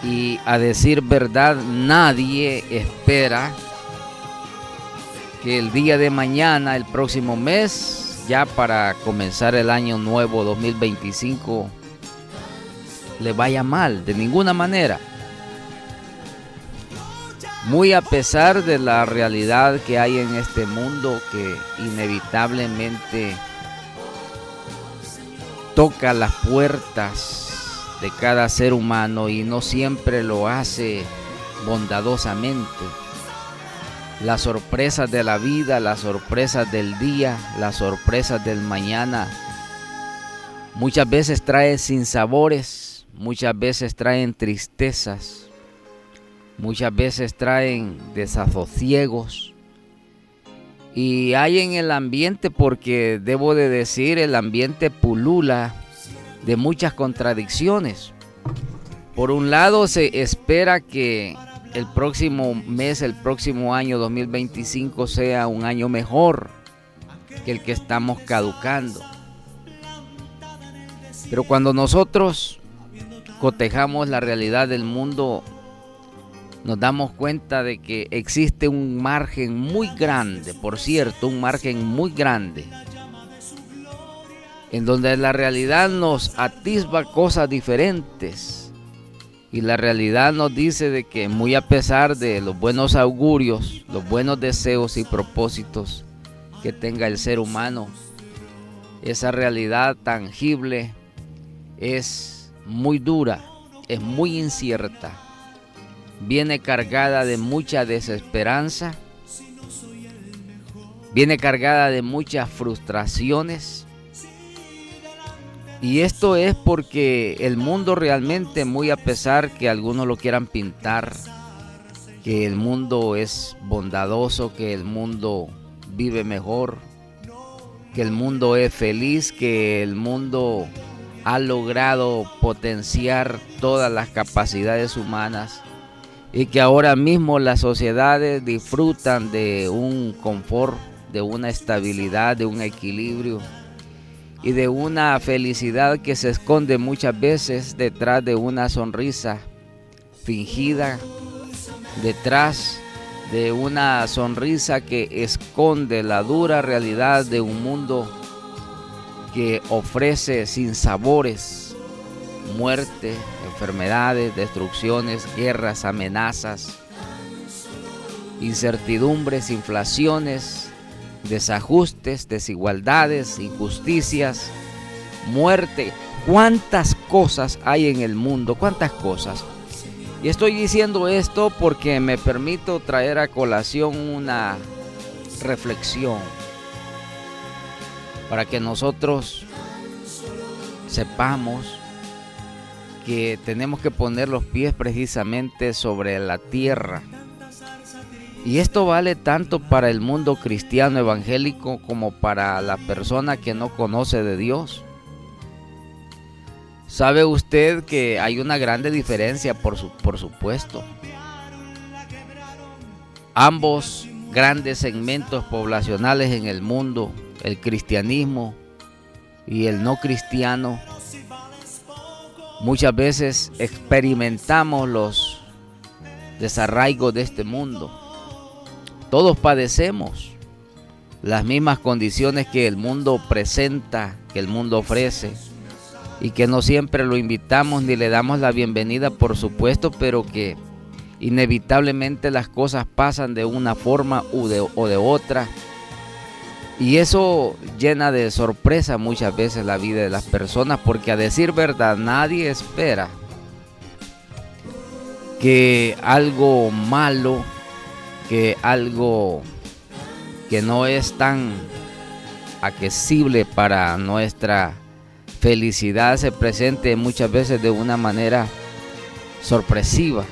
Y a decir verdad, nadie espera que el día de mañana, el próximo mes, ya para comenzar el año nuevo 2025, le vaya mal, de ninguna manera. Muy a pesar de la realidad que hay en este mundo que inevitablemente toca las puertas de cada ser humano y no siempre lo hace bondadosamente. Las sorpresas de la vida, las sorpresas del día, las sorpresas del mañana, muchas veces traen sinsabores, muchas veces traen tristezas, muchas veces traen desasosiegos. Y hay en el ambiente, porque debo de decir, el ambiente pulula de muchas contradicciones. Por un lado, se espera que el próximo mes, el próximo año 2025 sea un año mejor que el que estamos caducando. Pero cuando nosotros cotejamos la realidad del mundo, nos damos cuenta de que existe un margen muy grande, por cierto, un margen muy grande, en donde la realidad nos atisba cosas diferentes. Y la realidad nos dice de que muy a pesar de los buenos augurios, los buenos deseos y propósitos que tenga el ser humano, esa realidad tangible es muy dura, es muy incierta, viene cargada de mucha desesperanza, viene cargada de muchas frustraciones. Y esto es porque el mundo realmente, muy a pesar que algunos lo quieran pintar, que el mundo es bondadoso, que el mundo vive mejor, que el mundo es feliz, que el mundo ha logrado potenciar todas las capacidades humanas y que ahora mismo las sociedades disfrutan de un confort, de una estabilidad, de un equilibrio y de una felicidad que se esconde muchas veces detrás de una sonrisa fingida, detrás de una sonrisa que esconde la dura realidad de un mundo que ofrece sinsabores, muerte, enfermedades, destrucciones, guerras, amenazas, incertidumbres, inflaciones, desajustes, desigualdades, injusticias, muerte. ¿Cuántas cosas hay en el mundo? ¿Cuántas cosas? Y estoy diciendo esto porque me permito traer a colación una reflexión para que nosotros sepamos que tenemos que poner los pies precisamente sobre la tierra. Y esto vale tanto para el mundo cristiano evangélico como para la persona que no conoce de Dios. ¿Sabe usted que hay una grande diferencia, por supuesto? Ambos grandes segmentos poblacionales en el mundo, el cristianismo y el no cristiano, muchas veces experimentamos los desarraigos de este mundo. Todos padecemos las mismas condiciones que el mundo presenta, que el mundo ofrece, y que no siempre lo invitamos ni le damos la bienvenida, por supuesto, pero que inevitablemente las cosas pasan de una forma o de otra. Y eso llena de sorpresa muchas veces la vida de las personas, porque a decir verdad, nadie espera que algo malo, que algo que no es tan accesible para nuestra felicidad se presente muchas veces de una manera sorpresiva.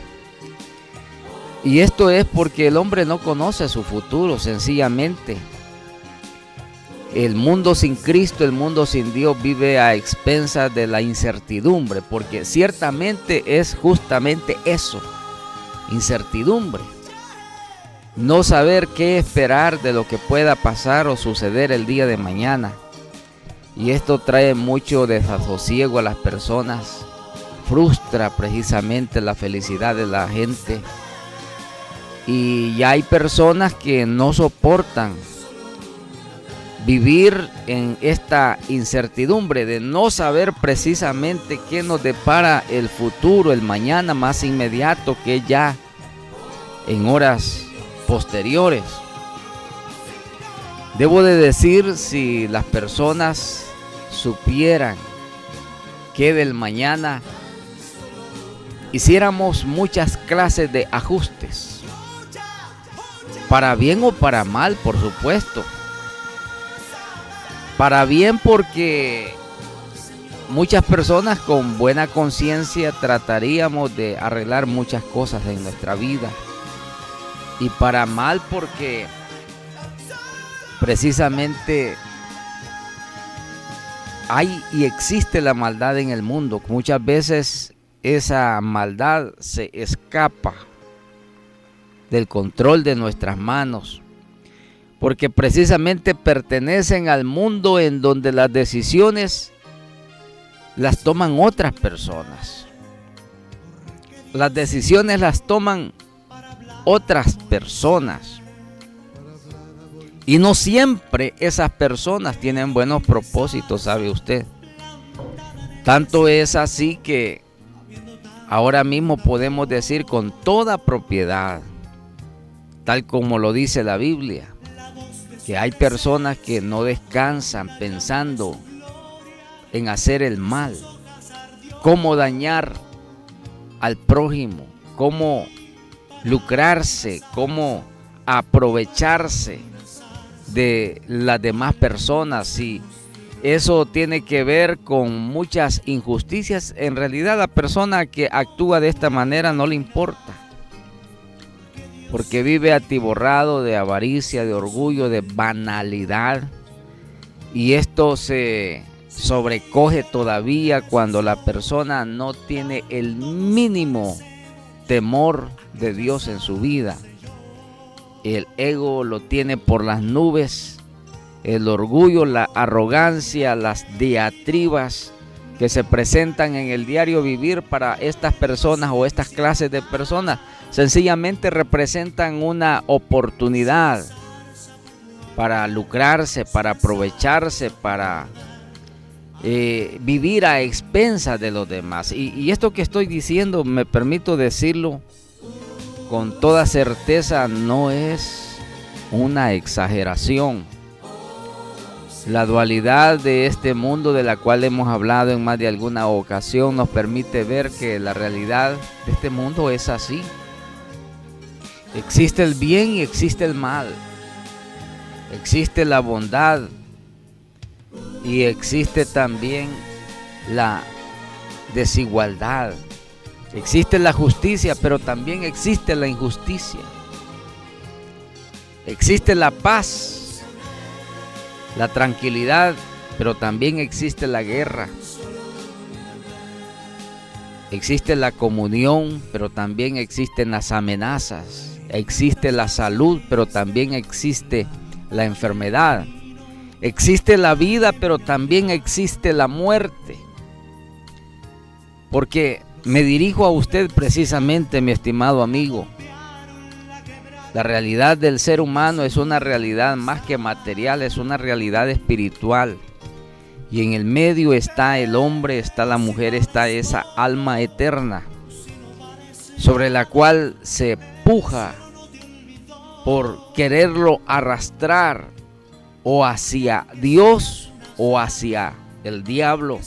Y esto es porque el hombre no conoce su futuro, sencillamente. El mundo sin Cristo, el mundo sin Dios vive a expensas de la incertidumbre, porque ciertamente es justamente eso, incertidumbre. No saber qué esperar de lo que pueda pasar o suceder el día de mañana. Y esto trae mucho desasosiego a las personas, frustra precisamente la felicidad de la gente. Y ya hay personas que no soportan vivir en esta incertidumbre de no saber precisamente qué nos depara el futuro, el mañana más inmediato, que ya en horas posteriores. Debo de decir, si las personas supieran que del mañana, hiciéramos muchas clases de ajustes, para bien o para mal, por supuesto. Para bien, porque muchas personas con buena conciencia trataríamos de arreglar muchas cosas en nuestra vida. Y para mal, porque precisamente hay y existe la maldad en el mundo. Muchas veces esa maldad se escapa del control de nuestras manos, porque precisamente pertenecen al mundo en donde las decisiones las toman otras personas. Las decisiones las toman otras personas. Y no siempre esas personas tienen buenos propósitos, ¿sabe usted? Tanto es así que ahora mismo podemos decir con toda propiedad, tal como lo dice la Biblia, que hay personas que no descansan pensando en hacer el mal, cómo dañar al prójimo, cómo lucrarse, cómo aprovecharse de las demás personas. Y eso tiene que ver con muchas injusticias. En realidad, la persona que actúa de esta manera no le importa, porque vive atiborrado de avaricia, de orgullo, de banalidad. Y esto se sobrecoge todavía cuando la persona no tiene el mínimo temor de Dios en su vida. El ego lo tiene por las nubes, el orgullo, la arrogancia, las diatribas que se presentan en el diario vivir para estas personas o estas clases de personas sencillamente representan una oportunidad para lucrarse, para aprovecharse, para vivir a expensas de los demás. Y esto que estoy diciendo, me permito decirlo con toda certeza, no es una exageración. La dualidad de este mundo, de la cual hemos hablado en más de alguna ocasión, nos permite ver que la realidad de este mundo es así. Existe el bien y existe el mal. Existe la bondad y existe también la desigualdad. Existe la justicia, pero también existe la injusticia. Existe la paz, la tranquilidad, pero también existe la guerra. Existe la comunión, pero también existen las amenazas. Existe la salud, pero también existe la enfermedad. Existe la vida, pero también existe la muerte. Porque me dirijo a usted precisamente, mi estimado amigo. La realidad del ser humano es una realidad más que material, es una realidad espiritual. Y en el medio está el hombre, está la mujer, está esa alma eterna, sobre la cual se puja por quererlo arrastrar o hacia Dios o hacia el diablo,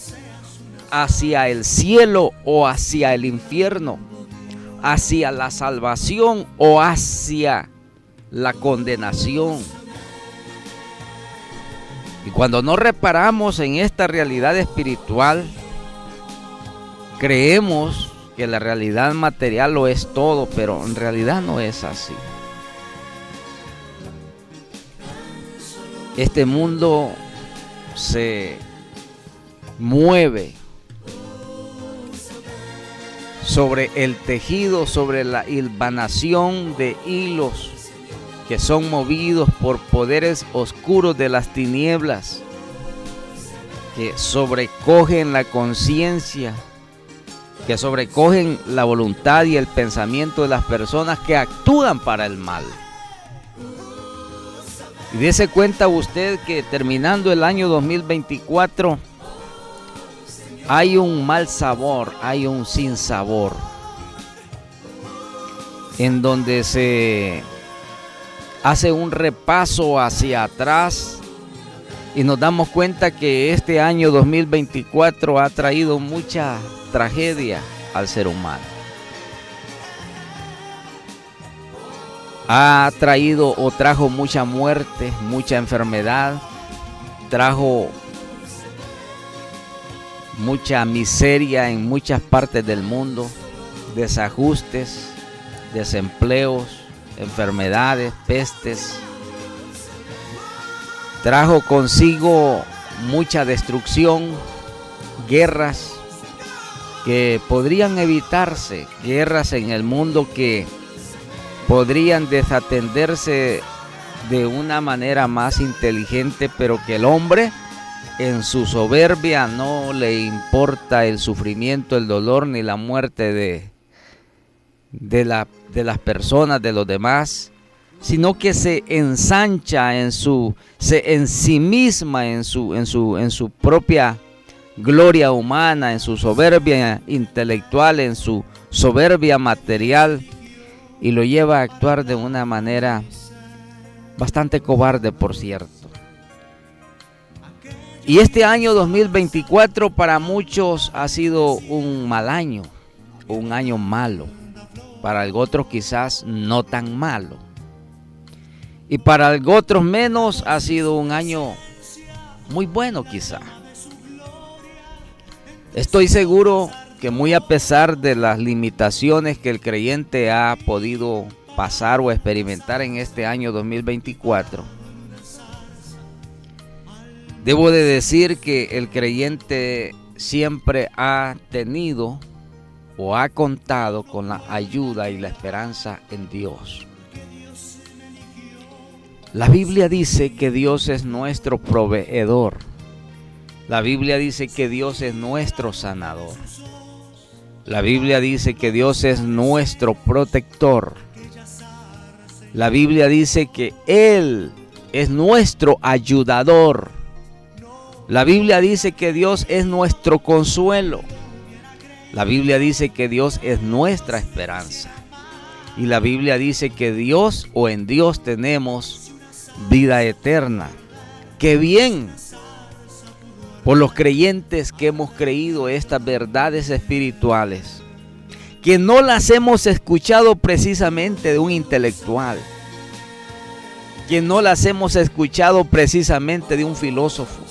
hacia el cielo o hacia el infierno, hacia la salvación o hacia la condenación. Y cuando no reparamos en esta realidad espiritual, creemos que la realidad material lo es todo, pero en realidad no es así. Este mundo se mueve sobre el tejido, sobre la hilvanación de hilos que son movidos por poderes oscuros de las tinieblas, que sobrecogen la conciencia que sobrecogen la voluntad y el pensamiento de las personas que actúan para el mal. Y dése cuenta usted que terminando el año 2024 hay un mal sabor, hay un sinsabor, en donde se hace un repaso hacia atrás y nos damos cuenta que este año 2024 ha traído mucha tragedia al ser humano. Ha traído o trajo mucha muerte, mucha enfermedad, trajo mucha miseria en muchas partes del mundo, desajustes, desempleos, enfermedades, pestes. Trajo consigo mucha destrucción, guerras que podrían evitarse, guerras en el mundo que podrían desatenderse de una manera más inteligente, pero que el hombre en su soberbia no le importa el sufrimiento, el dolor ni la muerte de las personas, de los demás, sino que se ensancha en sí misma, en su propia gloria humana, en su soberbia intelectual, en su soberbia material, y lo lleva a actuar de una manera bastante cobarde, por cierto. Y este año 2024 para muchos ha sido un mal año, un año malo. Para otros quizás no tan malo. Y para otros menos ha sido un año muy bueno quizá. Estoy seguro que muy a pesar de las limitaciones que el creyente ha podido pasar o experimentar en este año 2024, debo de decir que el creyente siempre ha tenido o ha contado con la ayuda y la esperanza en Dios. La Biblia dice que Dios es nuestro proveedor. La Biblia dice que Dios es nuestro sanador. La Biblia dice que Dios es nuestro protector. La Biblia dice que Él es nuestro ayudador. La Biblia dice que Dios es nuestro consuelo. La Biblia dice que Dios es nuestra esperanza. Y la Biblia dice que Dios o en Dios tenemos vida eterna. ¡Qué bien! Por los creyentes que hemos creído estas verdades espirituales, que no las hemos escuchado precisamente de un intelectual, que no las hemos escuchado precisamente de un filósofo,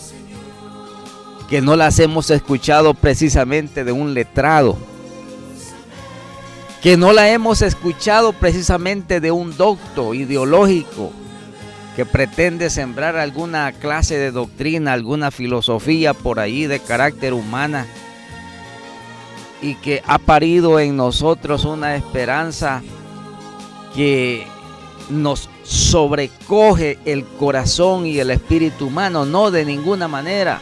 que no las hemos escuchado precisamente de un letrado, que no la hemos escuchado precisamente de un docto ideológico que pretende sembrar alguna clase de doctrina, alguna filosofía por ahí de carácter humana y que ha parido en nosotros una esperanza que nos sobrecoge el corazón y el espíritu humano. No, de ninguna manera.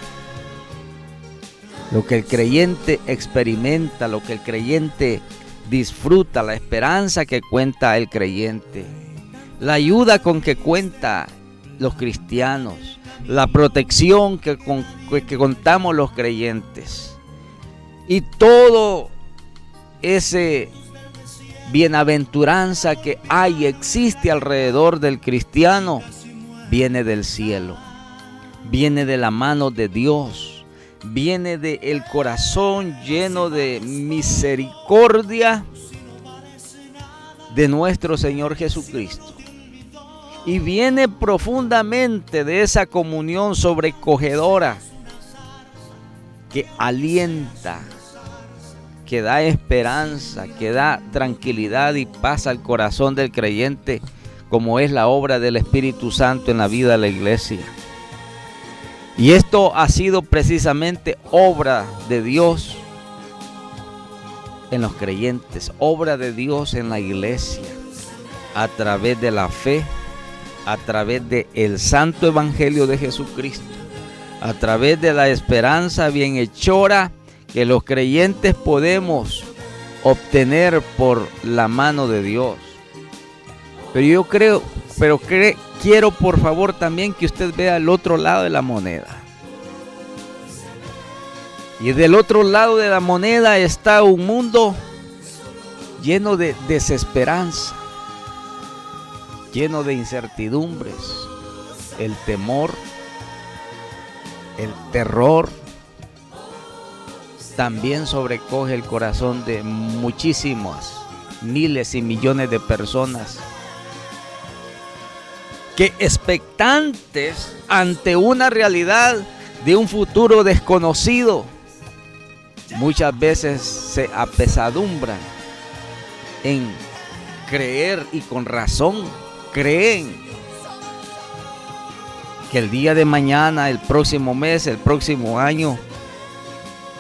Lo que el creyente experimenta, lo que el creyente disfruta, la esperanza que cuenta el creyente, la ayuda con que cuenta los cristianos, la protección que contamos los creyentes, y todo ese bienaventuranza que hay, existe alrededor del cristiano, viene del cielo, viene de la mano de Dios, viene del corazón lleno de misericordia de nuestro Señor Jesucristo. Y viene profundamente de esa comunión sobrecogedora que alienta, que da esperanza, que da tranquilidad y paz al corazón del creyente, como es la obra del Espíritu Santo en la vida de la iglesia. Y esto ha sido precisamente obra de Dios en los creyentes, obra de Dios en la iglesia, a través de la fe, a través del santo evangelio de Jesucristo, a través de la esperanza bienhechora que los creyentes podemos obtener por la mano de Dios. Pero quiero por favor también que usted vea el otro lado de la moneda. Y del otro lado de la moneda está un mundo lleno de desesperanza, lleno de incertidumbres, el temor, el terror. También sobrecoge el corazón de muchísimas, miles y millones de personas que expectantes ante una realidad de un futuro desconocido, muchas veces se apesadumbran en creer, y con razón creen, que el día de mañana, el próximo mes, el próximo año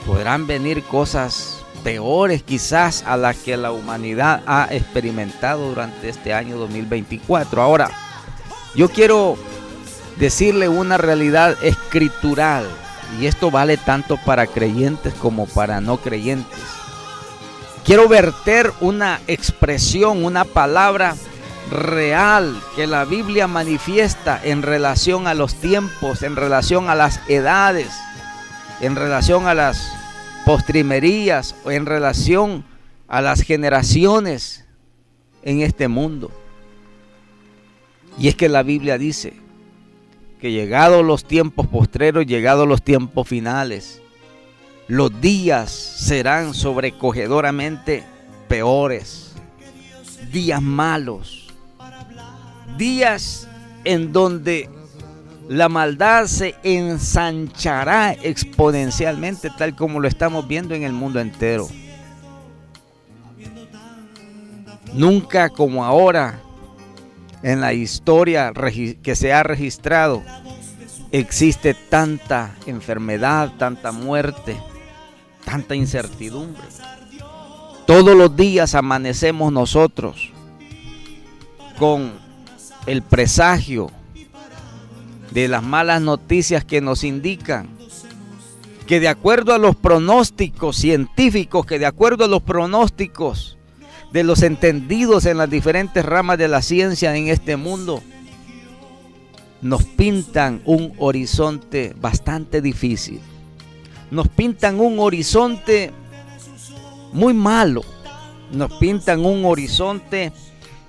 podrán venir cosas peores quizás a las que la humanidad ha experimentado durante este año 2024. Ahora, yo quiero decirle una realidad escritural, y esto vale tanto para creyentes como para no creyentes. Quiero verter una expresión, una palabra real que la Biblia manifiesta en relación a los tiempos, en relación a las edades, en relación a las postrimerías, o en relación a las generaciones en este mundo. Y es que la Biblia dice que llegados los tiempos postreros, llegados los tiempos finales, los días serán sobrecogedoramente peores, días malos, días en donde la maldad se ensanchará exponencialmente, tal como lo estamos viendo en el mundo entero. Nunca como ahora en la historia que se ha registrado existe tanta enfermedad, tanta muerte, tanta incertidumbre. Todos los días amanecemos nosotros con el presagio de las malas noticias que nos indican que, de acuerdo a los pronósticos científicos, que de acuerdo a los pronósticos de los entendidos en las diferentes ramas de la ciencia en este mundo, nos pintan un horizonte bastante difícil. Nos pintan un horizonte muy malo. Nos pintan un horizonte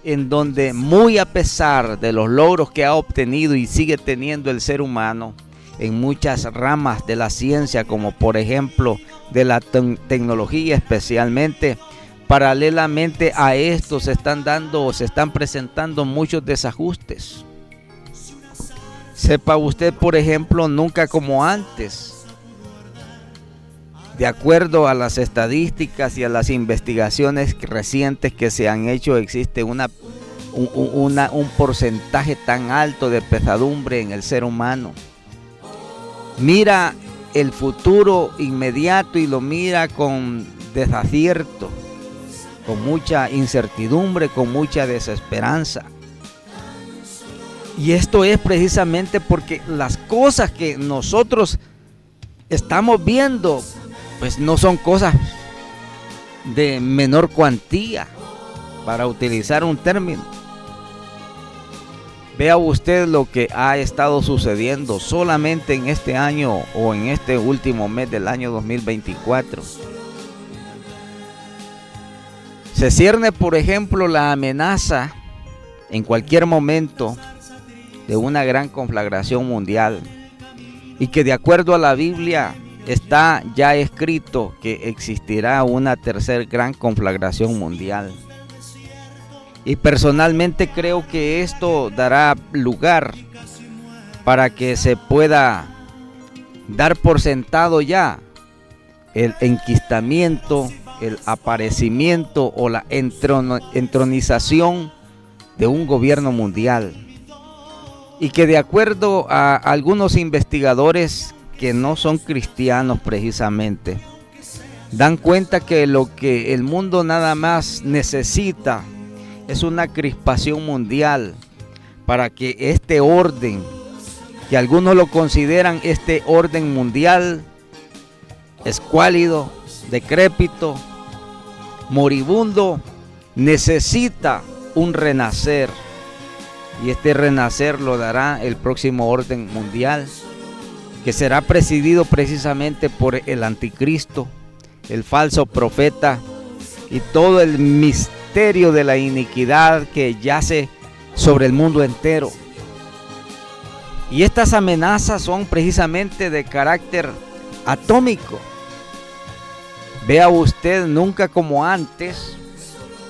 en donde, muy a pesar de los logros que ha obtenido y sigue teniendo el ser humano en muchas ramas de la ciencia, como por ejemplo de la tecnología especialmente, paralelamente a esto se están presentando muchos desajustes. Sepa usted, por ejemplo, nunca como antes, de acuerdo a las estadísticas y a las investigaciones recientes que se han hecho, existe un porcentaje tan alto de pesadumbre en el ser humano. Mira el futuro inmediato y lo mira con desacierto, con mucha incertidumbre, con mucha desesperanza. Y esto es precisamente porque las cosas que nosotros estamos viendo, pues no son cosas de menor cuantía, para utilizar un término. Vea usted lo que ha estado sucediendo solamente en este año, o en este último mes del año 2024. Se cierne, por ejemplo, la amenaza en cualquier momento de una gran conflagración mundial, y que de acuerdo a la Biblia está ya escrito que existirá una tercera gran conflagración mundial. Y personalmente creo que esto dará lugar para que se pueda dar por sentado ya el enquistamiento, el aparecimiento o la entronización de un gobierno mundial. Y que de acuerdo a algunos investigadores que no son cristianos precisamente, dan cuenta que lo que el mundo nada más necesita es una crispación mundial para que este orden, que algunos lo consideran este orden mundial escuálido, decrépito, moribundo necesita un renacer. Y este renacer lo dará el próximo orden mundial, que será presidido precisamente por el anticristo, el falso profeta y todo el misterio de la iniquidad que yace sobre el mundo entero. Y estas amenazas son precisamente de carácter atómico. Vea usted, nunca como antes,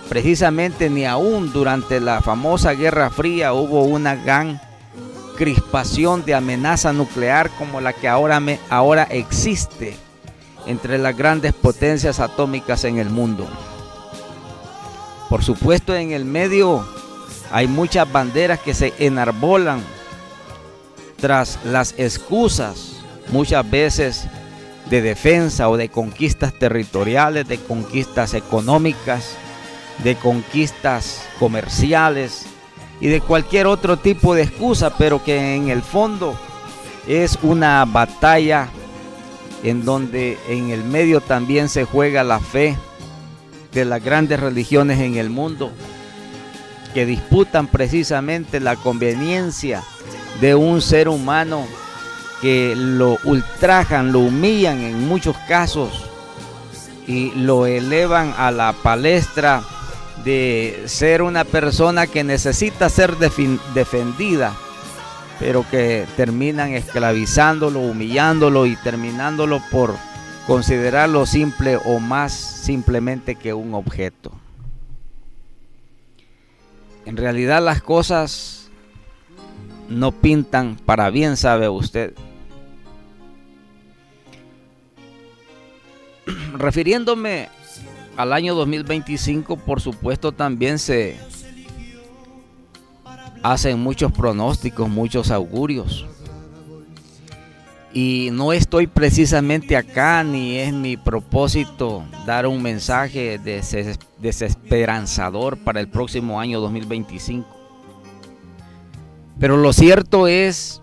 precisamente ni aún durante la famosa Guerra Fría, hubo una gran crispación de amenaza nuclear como la que ahora existe entre las grandes potencias atómicas en el mundo. Por supuesto, en el medio hay muchas banderas que se enarbolan tras las excusas, muchas veces de defensa o de conquistas territoriales, de conquistas económicas, de conquistas comerciales y de cualquier otro tipo de excusa, pero que en el fondo es una batalla en donde en el medio también se juega la fe de las grandes religiones en el mundo, que disputan precisamente la conveniencia de un ser humano, que lo ultrajan, lo humillan en muchos casos y lo elevan a la palestra de ser una persona que necesita ser defendida, pero que terminan esclavizándolo, humillándolo y terminándolo por considerarlo simple o más simplemente que un objeto. En realidad las cosas no pintan para bien, sabe usted. Refiriéndome al año 2025, por supuesto, también se hacen muchos pronósticos, muchos augurios. Y no estoy precisamente acá, ni es mi propósito dar un mensaje desesperanzador para el próximo año 2025. Pero lo cierto es,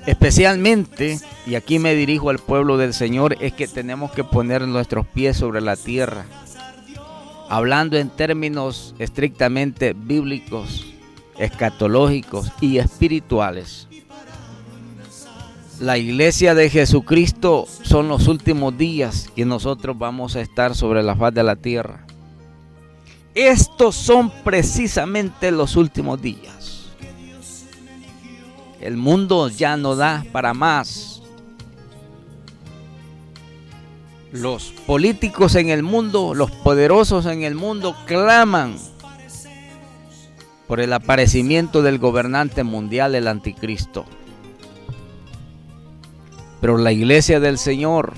especialmente, y aquí me dirijo al pueblo del Señor, es que tenemos que poner nuestros pies sobre la tierra. Hablando en términos estrictamente bíblicos, escatológicos y espirituales. La iglesia de Jesucristo son los últimos días que nosotros vamos a estar sobre la faz de la tierra. Estos son precisamente los últimos días. El mundo ya no da para más. Los políticos en el mundo, los poderosos en el mundo claman por el aparecimiento del gobernante mundial, el anticristo. Pero la iglesia del Señor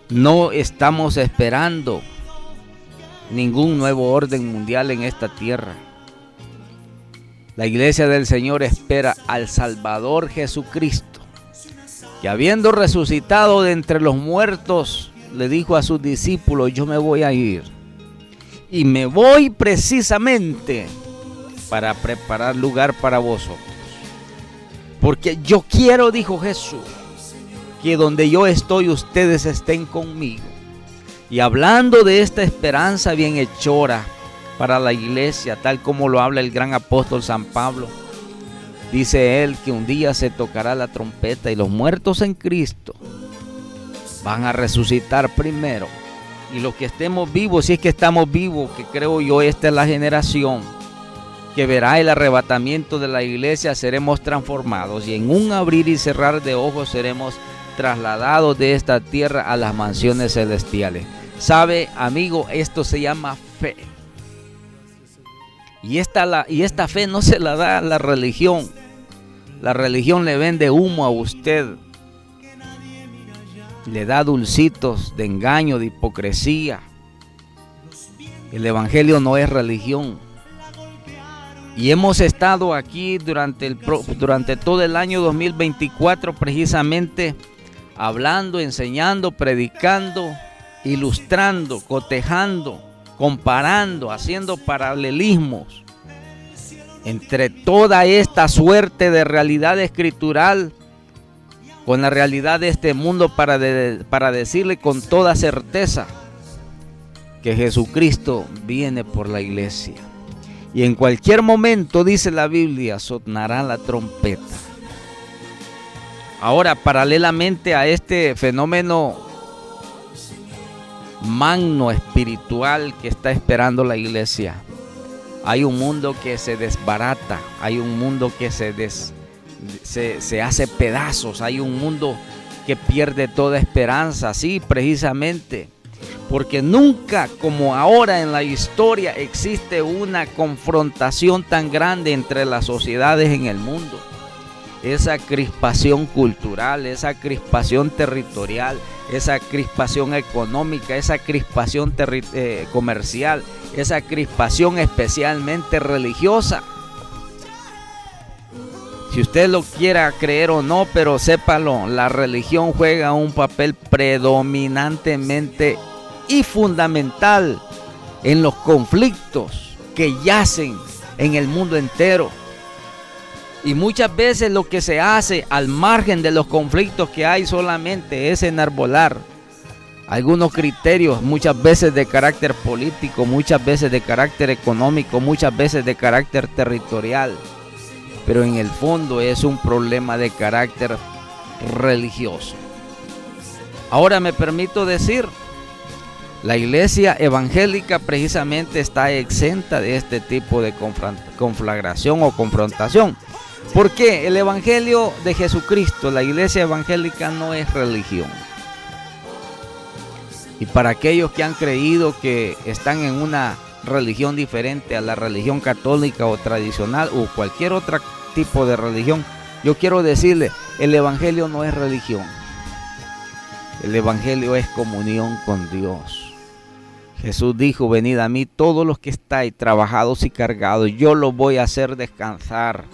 no estamos esperando ningún nuevo orden mundial en esta tierra. La iglesia del Señor espera al Salvador Jesucristo, que habiendo resucitado de entre los muertos, le dijo a sus discípulos: yo me voy a ir. Y me voy precisamente para preparar lugar para vosotros. Porque yo quiero, dijo Jesús, que donde yo estoy ustedes estén conmigo. Y hablando de esta esperanza bienhechora para la iglesia, tal como lo habla el gran apóstol San Pablo, dice él que un día se tocará la trompeta y los muertos en Cristo van a resucitar primero. Y los que estemos vivos, si es que estamos vivos, que creo yo esta es la generación que verá el arrebatamiento de la iglesia, seremos transformados y en un abrir y cerrar de ojos seremos trasladados de esta tierra a las mansiones celestiales. Sabe, amigo, esto se llama fe. Y esta fe no se la da la religión. La religión le vende humo a usted. Le da dulcitos de engaño, de hipocresía. El evangelio no es religión. Y hemos estado aquí durante todo el año 2024 precisamente hablando, enseñando, predicando, ilustrando, cotejando, comparando, haciendo paralelismos entre toda esta suerte de realidad escritural con la realidad de este mundo para decirle con toda certeza que Jesucristo viene por la iglesia. Y en cualquier momento, dice la Biblia, sonará la trompeta. Ahora, paralelamente a este fenómeno magno espiritual que está esperando la iglesia, hay un mundo que se desbarata, hay un mundo que se hace pedazos, hay un mundo que pierde toda esperanza, sí, precisamente, porque nunca como ahora en la historia existe una confrontación tan grande entre las sociedades en el mundo. Esa crispación cultural, esa crispación territorial, esa crispación económica, esa crispación comercial, esa crispación especialmente religiosa. Si usted lo quiera creer o no, pero sépalo, la religión juega un papel predominantemente y fundamental en los conflictos que yacen en el mundo entero. Y muchas veces lo que se hace al margen de los conflictos que hay solamente es enarbolar algunos criterios, muchas veces de carácter político, muchas veces de carácter económico, muchas veces de carácter territorial. Pero en el fondo es un problema de carácter religioso. Ahora me permito decir, la iglesia evangélica precisamente está exenta de este tipo de conflagración o confrontación. ¿Por qué? El evangelio de Jesucristo, la iglesia evangélica no es religión. Y para aquellos que han creído que están en una religión diferente a la religión católica o tradicional o cualquier otro tipo de religión, yo quiero decirle, el evangelio no es religión. El evangelio es comunión con Dios. Jesús dijo, venid a mí todos los que estáis trabajados y cargados, yo los voy a hacer descansar.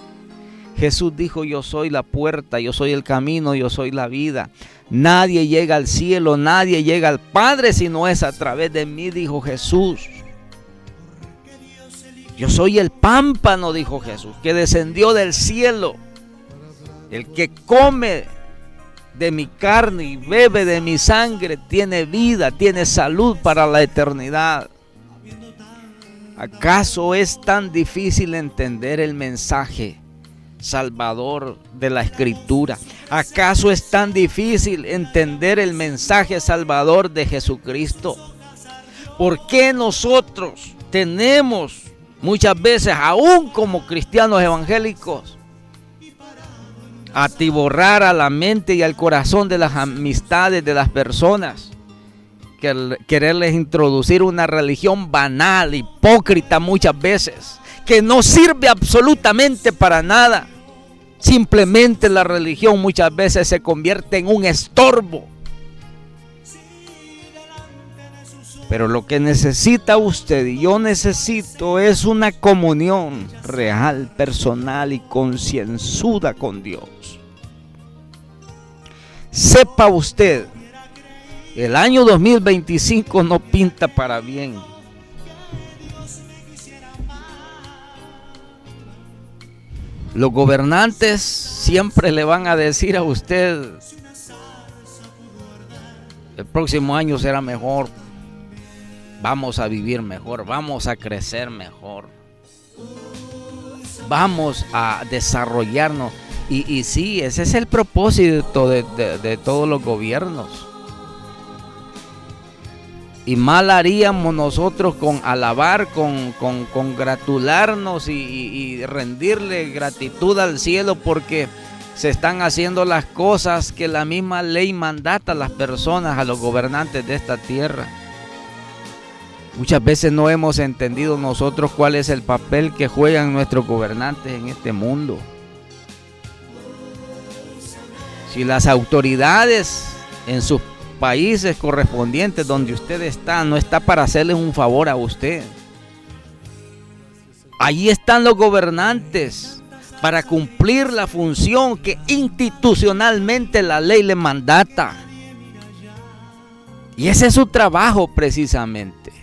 Jesús dijo, yo soy la puerta, yo soy el camino, yo soy la vida. Nadie llega al cielo, nadie llega al Padre si no es a través de mí, dijo Jesús. Yo soy el pámpano, dijo Jesús, que descendió del cielo. El que come de mi carne y bebe de mi sangre tiene vida, tiene salud para la eternidad. ¿Acaso es tan difícil entender el mensaje salvador de la Escritura? ¿Acaso es tan difícil entender el mensaje salvador de Jesucristo? ¿Por qué nosotros tenemos muchas veces, aún como cristianos evangélicos, atiborrar a la mente y al corazón de las amistades de las personas, quererles introducir una religión banal, hipócrita muchas veces, que no sirve absolutamente para nada? Simplemente la religión muchas veces se convierte en un estorbo. Pero lo que necesita usted y yo necesito es una comunión real, personal y concienzuda con Dios. Sepa usted, el año 2025 no pinta para bien. Los gobernantes siempre le van a decir a usted, el próximo año será mejor, vamos a vivir mejor, vamos a crecer mejor, vamos a desarrollarnos. Y sí, ese es el propósito de todos los gobiernos. Y mal haríamos nosotros con alabar, con congratularnos y rendirle gratitud al cielo porque se están haciendo las cosas que la misma ley mandata a las personas, a los gobernantes de esta tierra. Muchas veces no hemos entendido nosotros cuál es el papel que juegan nuestros gobernantes en este mundo. Si las autoridades en sus países correspondientes donde usted está, no está para hacerle un favor a usted. Allí están los gobernantes para cumplir la función que institucionalmente la ley le mandata. Y ese es su trabajo precisamente.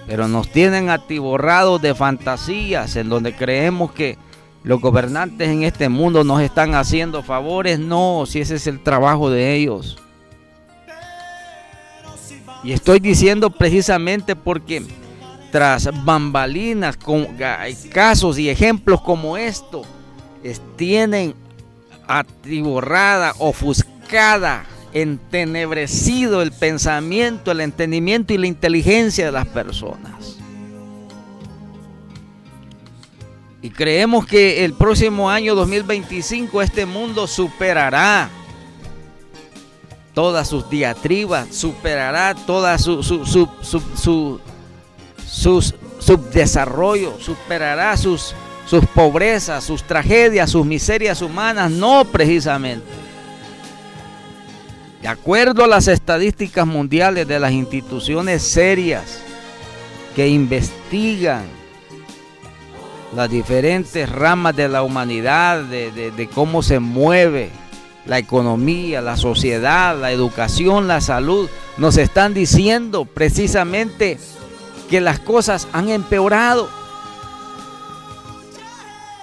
Pero nos tienen atiborrados de fantasías en donde creemos que los gobernantes en este mundo nos están haciendo favores. No, si ese es el trabajo de ellos. Y estoy diciendo precisamente porque tras bambalinas, con casos y ejemplos como esto, tienen atiborrada, ofuscada, entenebrecido el pensamiento, el entendimiento y la inteligencia de las personas. Y creemos que el próximo año 2025 este mundo superará todas sus diatribas, superará toda su subdesarrollo, superará sus pobrezas, sus tragedias, sus miserias humanas. No, precisamente. De acuerdo a las estadísticas mundiales de las instituciones serias que investigan las diferentes ramas de la humanidad, de cómo se mueve la economía, la sociedad, la educación, la salud, nos están diciendo precisamente que las cosas han empeorado.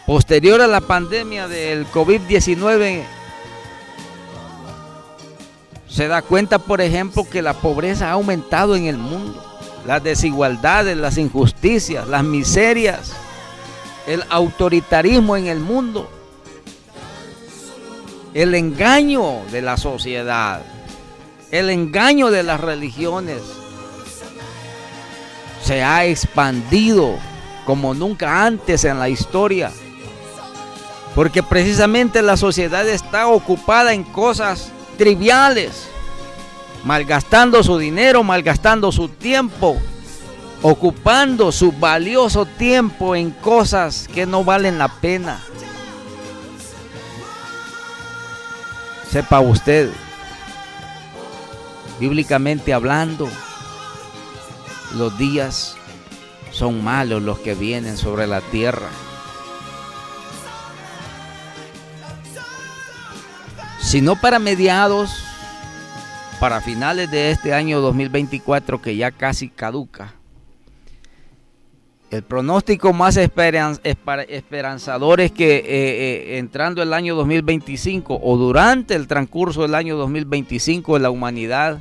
Posterior a la pandemia del COVID-19, se da cuenta, por ejemplo, que la pobreza ha aumentado en el mundo, las desigualdades, las injusticias, las miserias, el autoritarismo en el mundo, el engaño de la sociedad, el engaño de las religiones se ha expandido como nunca antes en la historia, porque precisamente la sociedad está ocupada en cosas triviales, malgastando su dinero, malgastando su tiempo, ocupando su valioso tiempo en cosas que no valen la pena. Sepa usted, bíblicamente hablando, los días son malos los que vienen sobre la tierra. Si no para mediados, para finales de este año 2024 que ya casi caduca, el pronóstico más esperanzador es que entrando el año 2025 o durante el transcurso del año 2025 la humanidad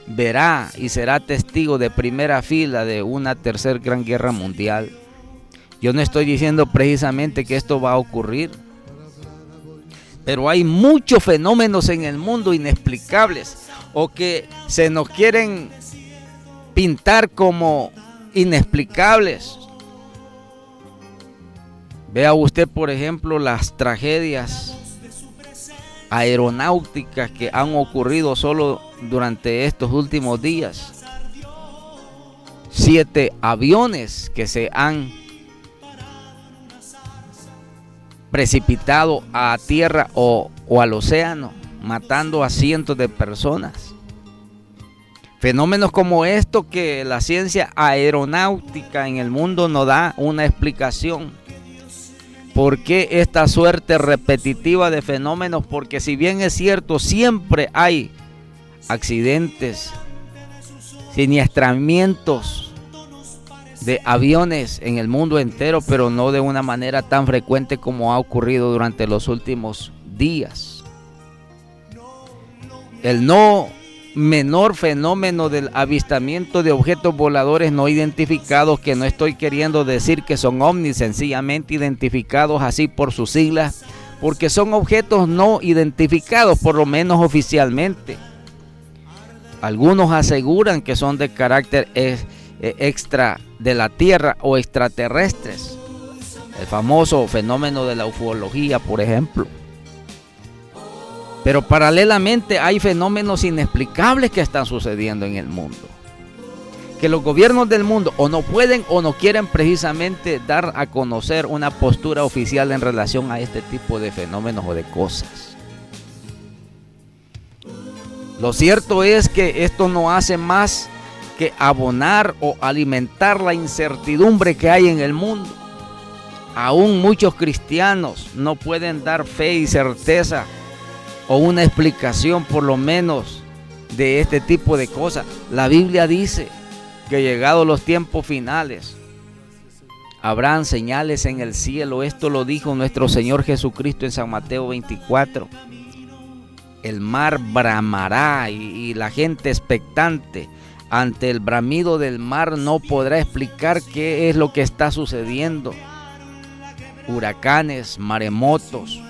verá y será testigo de primera fila de una tercera gran guerra mundial. Yo no estoy diciendo precisamente que esto va a ocurrir, pero hay muchos fenómenos en el mundo inexplicables o que se nos quieren pintar como inexplicables. Vea usted, por ejemplo, las tragedias aeronáuticas que han ocurrido solo durante estos últimos días. 7 aviones que se han precipitado a tierra o al océano, matando a cientos de personas. Fenómenos como estos que la ciencia aeronáutica en el mundo no da una explicación. ¿Por qué esta suerte repetitiva de fenómenos? Porque si bien es cierto, siempre hay accidentes, siniestramientos de aviones en el mundo entero, pero no de una manera tan frecuente como ha ocurrido durante los últimos días. El no menor fenómeno del avistamiento de objetos voladores no identificados, que no estoy queriendo decir que son ovnis, sencillamente identificados así por sus siglas, porque son objetos no identificados, por lo menos oficialmente. Algunos aseguran que son de carácter extra de la Tierra o extraterrestres. El famoso fenómeno de la ufología, por ejemplo. Pero paralelamente hay fenómenos inexplicables que están sucediendo en el mundo, que los gobiernos del mundo o no pueden o no quieren precisamente dar a conocer una postura oficial en relación a este tipo de fenómenos o de cosas. Lo cierto es que esto no hace más que abonar o alimentar la incertidumbre que hay en el mundo. Aún muchos cristianos no pueden dar fe y certeza o una explicación por lo menos de este tipo de cosas. La Biblia dice que llegados los tiempos finales habrán señales en el cielo. Esto lo dijo nuestro Señor Jesucristo en San Mateo 24. El mar bramará y la gente expectante ante el bramido del mar no podrá explicar qué es lo que está sucediendo. Huracanes, maremotos,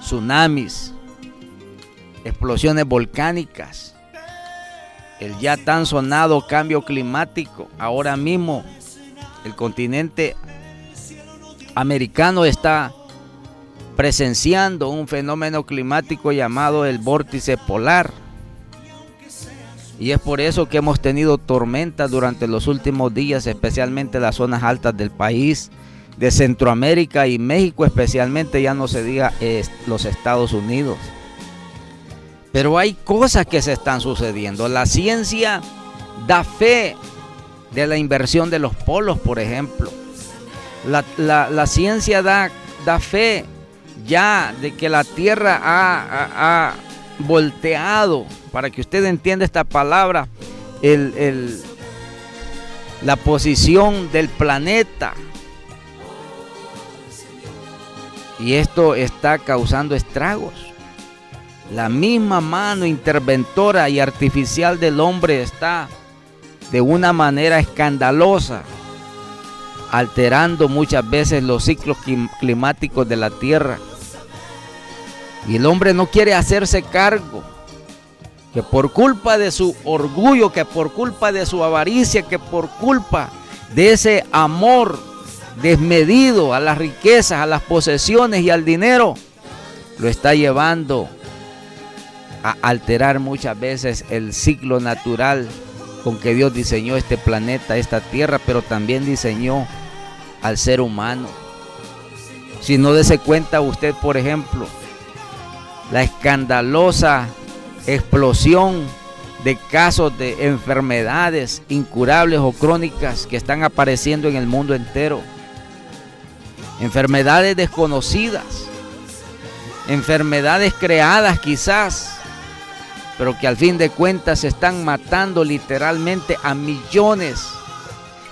tsunamis, explosiones volcánicas, el ya tan sonado cambio climático. Ahora mismo el continente americano está presenciando un fenómeno climático llamado el vórtice polar. Y es por eso que hemos tenido tormentas durante los últimos días, especialmente en las zonas altas del país, de Centroamérica y México especialmente, ya no se diga los Estados Unidos. Pero hay cosas que se están sucediendo. La ciencia da fe de la inversión de los polos, por ejemplo. La ciencia da fe ya de que la Tierra ha volteado, para que usted entienda esta palabra, la posición del planeta. Y esto está causando estragos. La misma mano interventora y artificial del hombre está de una manera escandalosa alterando muchas veces los ciclos climáticos de la Tierra. Y el hombre no quiere hacerse cargo, que por culpa de su orgullo, que por culpa de su avaricia, que por culpa de ese amor desmedido a las riquezas, a las posesiones y al dinero, lo está llevando a alterar muchas veces el ciclo natural con que Dios diseñó este planeta, esta tierra, pero también diseñó al ser humano. Si no dése cuenta usted, por ejemplo, la escandalosa explosión de casos de enfermedades incurables o crónicas que están apareciendo en el mundo entero. Enfermedades desconocidas, enfermedades creadas quizás, pero que al fin de cuentas se están matando literalmente a millones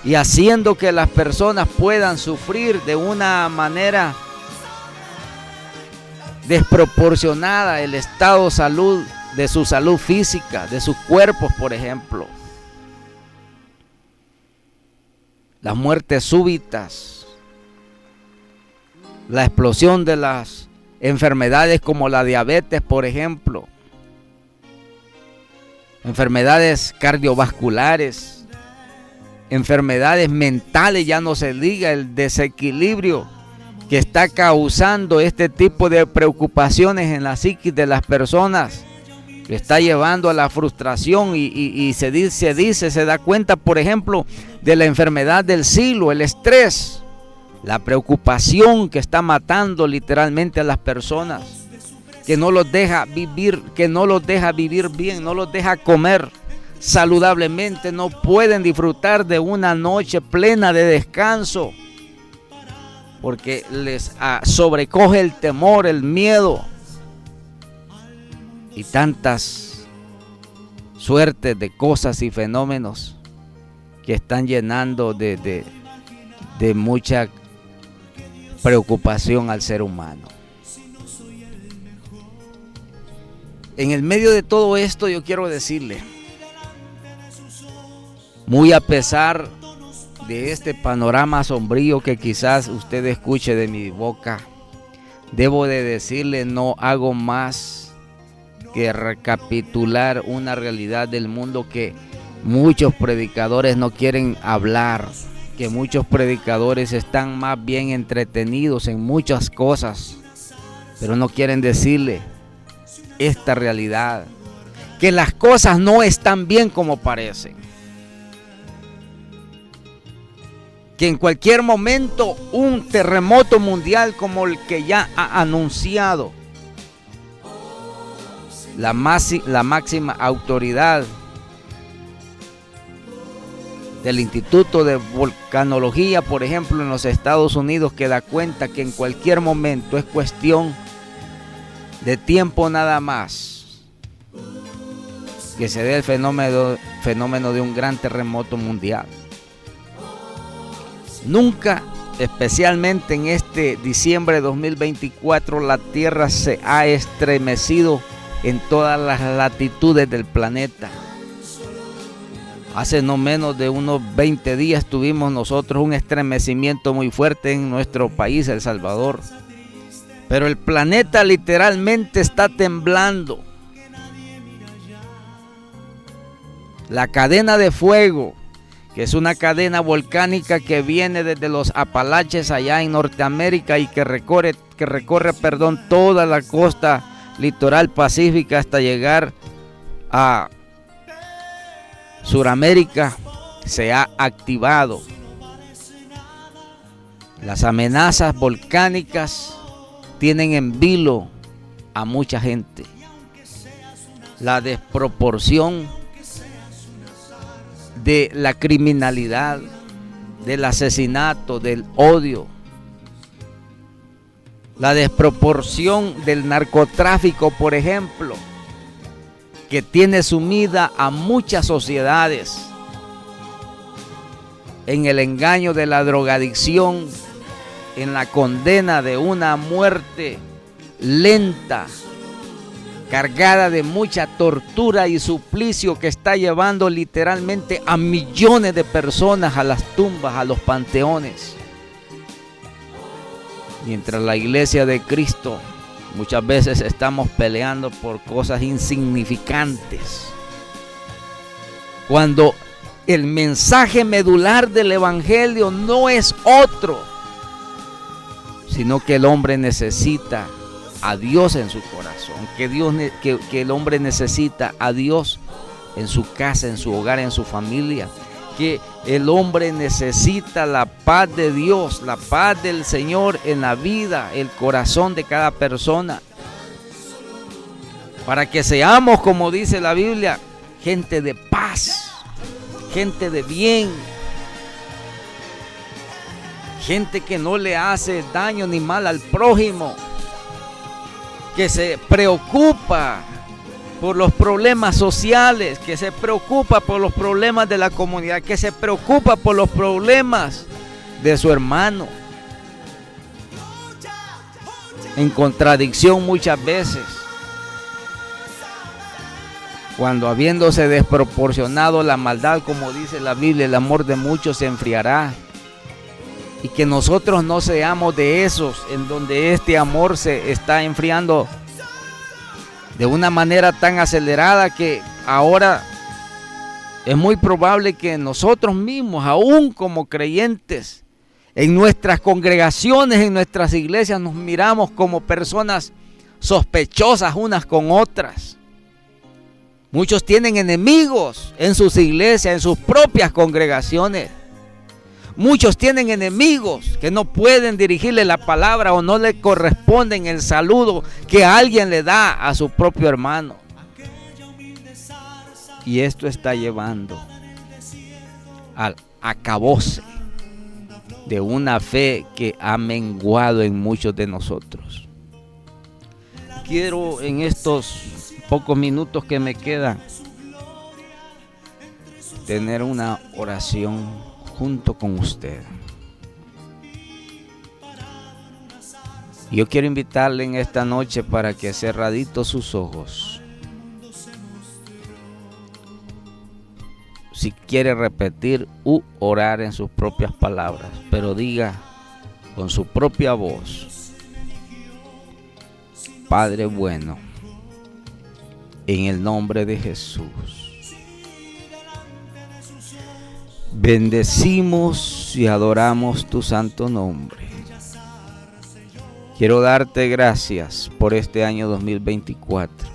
y haciendo que las personas puedan sufrir de una manera desproporcionada el estado de salud, de su salud física, de sus cuerpos, por ejemplo. Las muertes súbitas, la explosión de las enfermedades como la diabetes, por ejemplo, enfermedades cardiovasculares, enfermedades mentales, ya no se diga, el desequilibrio que está causando este tipo de preocupaciones en la psiquis de las personas, que está llevando a la frustración y se da cuenta, por ejemplo, de la enfermedad del siglo, el estrés, la preocupación que está matando literalmente a las personas, que no los deja vivir, bien, no los deja comer saludablemente, no pueden disfrutar de una noche plena de descanso, porque les sobrecoge el temor, el miedo y tantas suertes de cosas y fenómenos que están llenando de mucha preocupación al ser humano. En el medio de todo esto yo quiero decirle, muy a pesar de este panorama sombrío que quizás usted escuche de mi boca, debo de decirle, no hago más que recapitular una realidad del mundo que muchos predicadores no quieren hablar, que muchos predicadores están más bien entretenidos en muchas cosas, pero no quieren decirle esta realidad, que las cosas no están bien como parecen, que en cualquier momento un terremoto mundial como el que ya ha anunciado la máxima autoridad del Instituto de Volcanología, por ejemplo, en los Estados Unidos, que da cuenta que en cualquier momento es cuestión de tiempo nada más que se dé el fenómeno de un gran terremoto mundial. Nunca, especialmente en este diciembre de 2024, la Tierra se ha estremecido en todas las latitudes del planeta. Hace no menos de unos 20 días tuvimos nosotros un estremecimiento muy fuerte en nuestro país, El Salvador. Pero el planeta literalmente está temblando. La cadena de fuego, que es una cadena volcánica que viene desde los Apalaches allá en Norteamérica y que recorre toda la costa litoral pacífica hasta llegar a Suramérica, se ha activado. Las amenazas volcánicas tienen en vilo a mucha gente. La desproporción de la criminalidad, del asesinato, del odio, la desproporción del narcotráfico, por ejemplo, que tiene sumida a muchas sociedades en el engaño de la drogadicción, en la condena de una muerte lenta, cargada de mucha tortura y suplicio, que está llevando literalmente a millones de personas a las tumbas, a los panteones. Mientras la iglesia de Cristo muchas veces estamos peleando por cosas insignificantes, cuando el mensaje medular del evangelio no es otro, sino que el hombre necesita a Dios en su corazón, que el hombre necesita a Dios en su casa, en su hogar, en su familia, que el hombre necesita la paz de Dios, la paz del Señor en la vida, el corazón de cada persona, para que seamos, como dice la Biblia, gente de paz, gente de bien, gente que no le hace daño ni mal al prójimo, que se preocupa por los problemas sociales, que se preocupa por los problemas de la comunidad, que se preocupa por los problemas de su hermano. En contradicción muchas veces, cuando habiéndose desproporcionado la maldad, como dice la Biblia, el amor de muchos se enfriará. Y que nosotros no seamos de esos en donde este amor se está enfriando de una manera tan acelerada que ahora es muy probable que nosotros mismos, aún como creyentes, en nuestras congregaciones, en nuestras iglesias, nos miramos como personas sospechosas unas con otras. Muchos tienen enemigos en sus iglesias, en sus propias congregaciones. Muchos tienen enemigos que no pueden dirigirle la palabra o no le corresponden el saludo que alguien le da a su propio hermano. Y esto está llevando al acabose de una fe que ha menguado en muchos de nosotros. Quiero en estos pocos minutos que me quedan tener una oración junto con usted. Yo quiero invitarle en esta noche para que cerraditos sus ojos, si quiere repetir u orar en sus propias palabras, pero diga con su propia voz: Padre bueno, en el nombre de Jesús, bendecimos y adoramos tu santo nombre. Quiero darte gracias por este año 2024.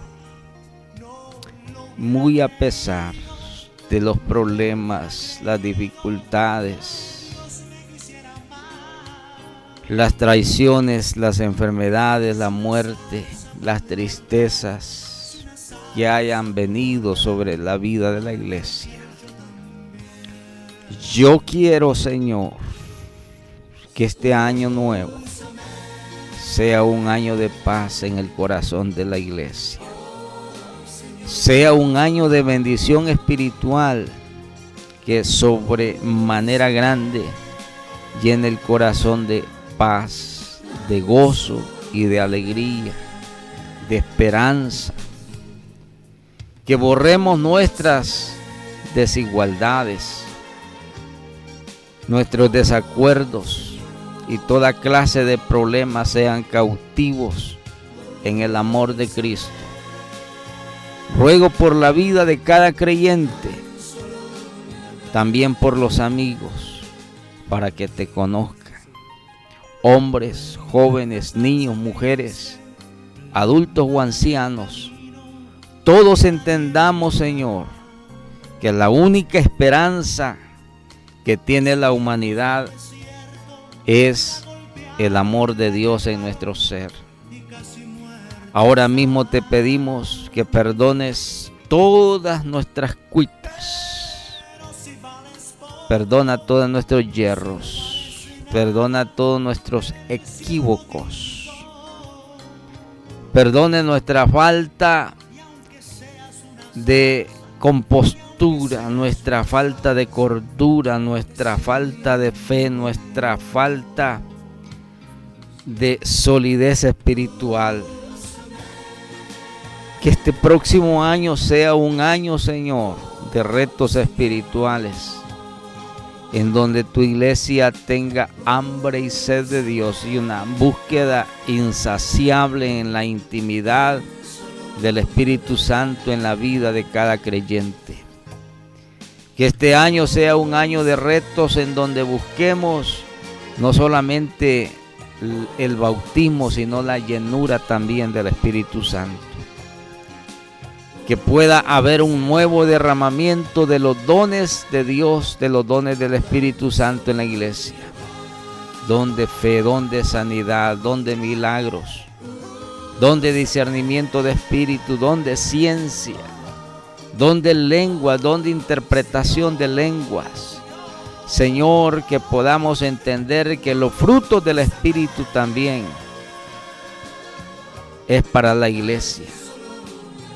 Muy a pesar de los problemas, las dificultades, las traiciones, las enfermedades, la muerte, las tristezas que hayan venido sobre la vida de la iglesia. Yo quiero, Señor, que este año nuevo sea un año de paz en el corazón de la iglesia. Sea un año de bendición espiritual que sobremanera grande llene el corazón de paz, de gozo y de alegría, de esperanza. Que borremos nuestras desigualdades, nuestros desacuerdos y toda clase de problemas sean cautivos en el amor de Cristo. Ruego por la vida de cada creyente, también por los amigos, para que te conozcan. Hombres, jóvenes, niños, mujeres, adultos o ancianos, todos entendamos, Señor, que la única esperanza que tiene la humanidad es el amor de Dios en nuestro ser. Ahora mismo te pedimos que perdones todas nuestras cuitas, perdona todos nuestros yerros, perdona todos nuestros equívocos, perdone nuestra falta de compostura, nuestra falta de cordura, nuestra falta de fe, nuestra falta de solidez espiritual. Que este próximo año sea un año, Señor, de retos espirituales, en donde tu iglesia tenga hambre y sed de Dios y una búsqueda insaciable en la intimidad del Espíritu Santo en la vida de cada creyente. Que este año sea un año de retos en donde busquemos no solamente el bautismo, sino la llenura también del Espíritu Santo. Que pueda haber un nuevo derramamiento de los dones de Dios, de los dones del Espíritu Santo en la iglesia. Don de fe, don de sanidad, don de milagros, don de discernimiento de espíritu, don de ciencia, don de lengua, don de interpretación de lenguas. Señor, que podamos entender que los frutos del Espíritu también es para la iglesia.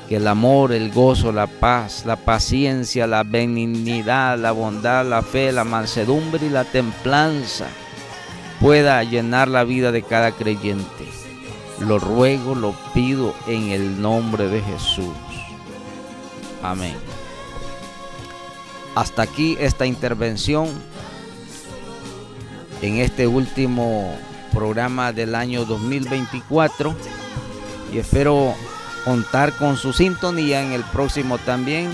Que el amor, el gozo, la paz, la paciencia, la benignidad, la bondad, la fe, la mansedumbre y la templanza pueda llenar la vida de cada creyente. Lo ruego, lo pido en el nombre de Jesús. Amén. Hasta aquí esta intervención en este último programa del año 2024 y espero contar con su sintonía en el próximo también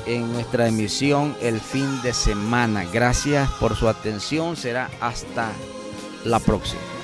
en nuestra emisión el fin de semana. Gracias por su atención. Será hasta la próxima.